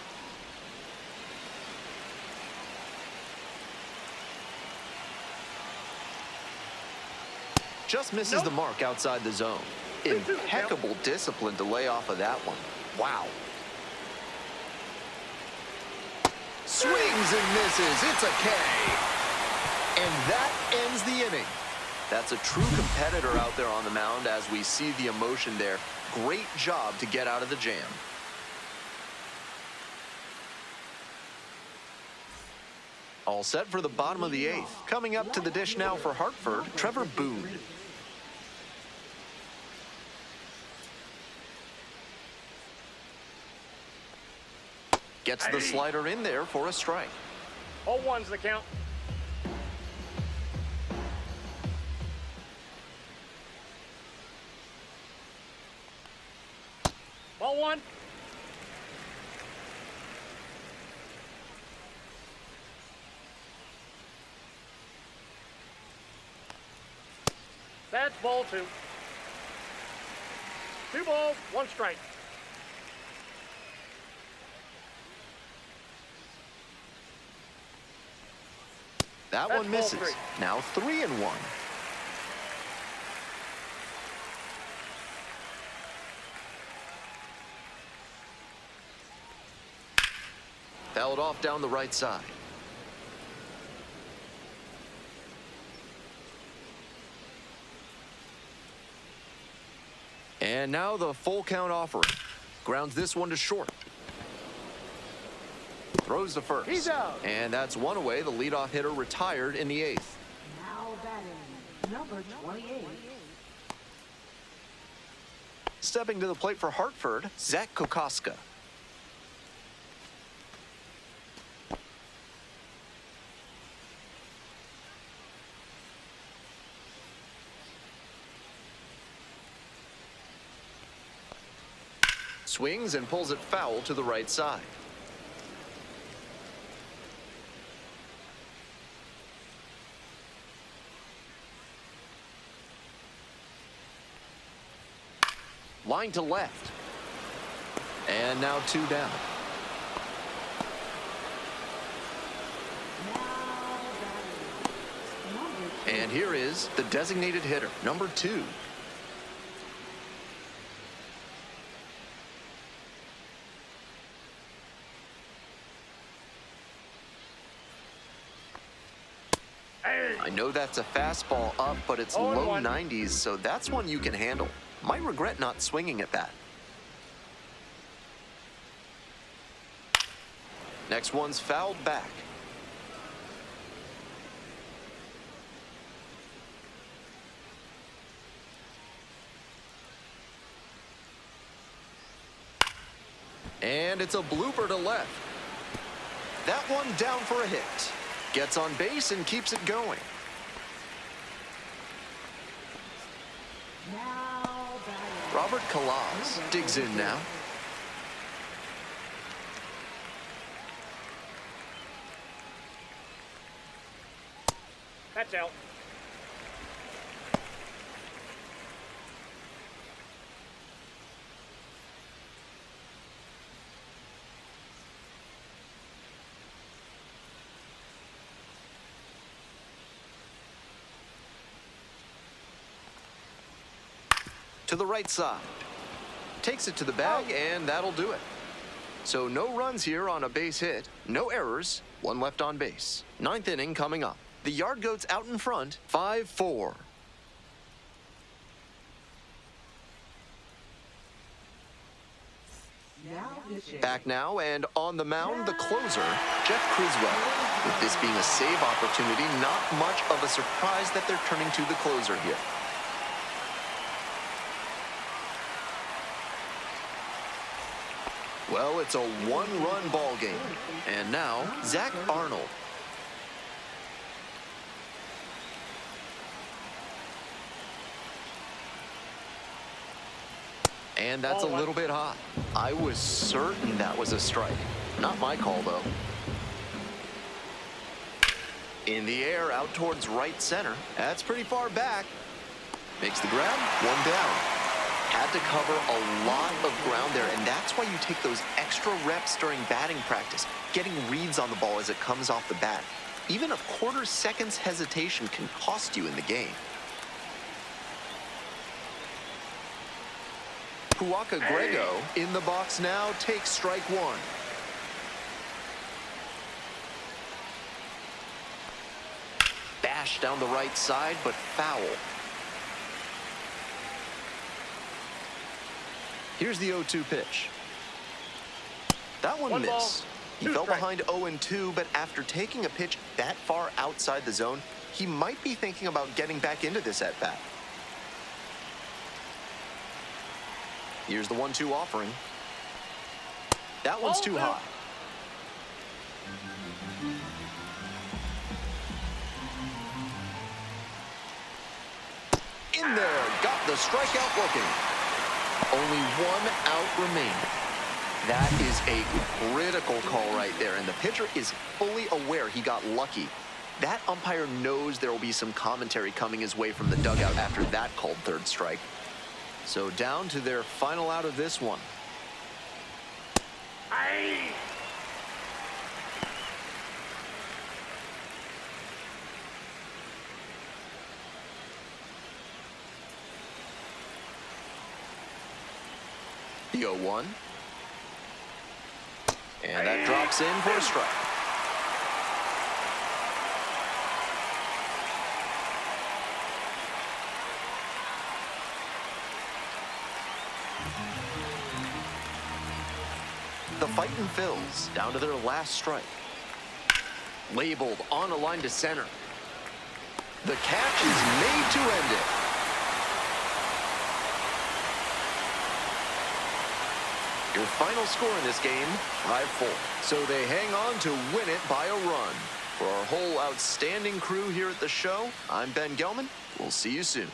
[SPEAKER 1] Just misses the mark outside the zone. Impeccable discipline to lay off of that one. Wow. Swings and misses. It's a K. And that ends the inning. That's a true competitor out there on the mound as we see the emotion there. Great job to get out of the jam. All set for the bottom of the 8th. Coming up to the dish now for Hartford, Trevor Boone. Gets the slider in there for a strike.
[SPEAKER 2] 0-1's the count. Ball 1. That's ball 2. 2 balls, 1 strike.
[SPEAKER 1] That one misses. Now 3-1. Fouled off down the right side. And now the full count offering. Grounds this one to short. Throws to first.
[SPEAKER 2] He's out.
[SPEAKER 1] And that's one away. The leadoff hitter retired in the 8th.
[SPEAKER 3] Now batting, number 28.
[SPEAKER 1] Stepping to the plate for Hartford, Zach Kokoska. Swings and pulls it foul to the right side. Line to left. And now 2 down. And here is the designated hitter, number 2. I know that's a fastball up, but it's low
[SPEAKER 2] 0-1.
[SPEAKER 1] 90s, so that's one you can handle. Might regret not swinging at that. Next one's fouled back. And it's a blooper to left. That one down for a hit. Gets on base and keeps it going.
[SPEAKER 3] Now batting.
[SPEAKER 1] Robert Calaz digs in now.
[SPEAKER 2] That's out.
[SPEAKER 1] To the right side. Takes it to the bag, and that'll do it. So no runs here on a base hit, no errors, one left on base. Ninth inning coming up. The Yard Goats out in front, 5-4.
[SPEAKER 3] Now pitching.
[SPEAKER 1] Back now, and on the mound, the closer, Jeff Criswell. With this being a save opportunity, not much of a surprise that they're turning to the closer here. Well, it's a one-run ball game. And now, Zach Arnold. And that's a little bit hot. I was certain that was a strike. Not my call, though. In the air, out towards right center. That's pretty far back. Makes the grab, one down. Had to cover a lot of ground there, and that's why you take those extra reps during batting practice, getting reads on the ball as it comes off the bat. Even a quarter second's hesitation can cost you in the game. Puaka Grego in the box now takes strike one. Bash down the right side, but foul. Here's the 0-2 pitch. That one missed. He fell behind 0-2, but after taking a pitch that far outside the zone, he might be thinking about getting back into this at-bat. Here's the 1-2 offering. That one's too high. In there, got the strikeout working. Only one out remaining. That is a critical call right there, and the pitcher is fully aware he got lucky. That umpire knows there will be some commentary coming his way from the dugout after that called third strike. So down to their final out of this one.
[SPEAKER 2] Aye.
[SPEAKER 1] The 0-1. And that drops in for a strike. The Fightin' Phils down to their last strike. Labeled on a line to center. The catch is made to end it. Your final score in this game, 5-4. So they hang on to win it by a run. For our whole outstanding crew here at the show, I'm Ben Gelman. We'll see you soon.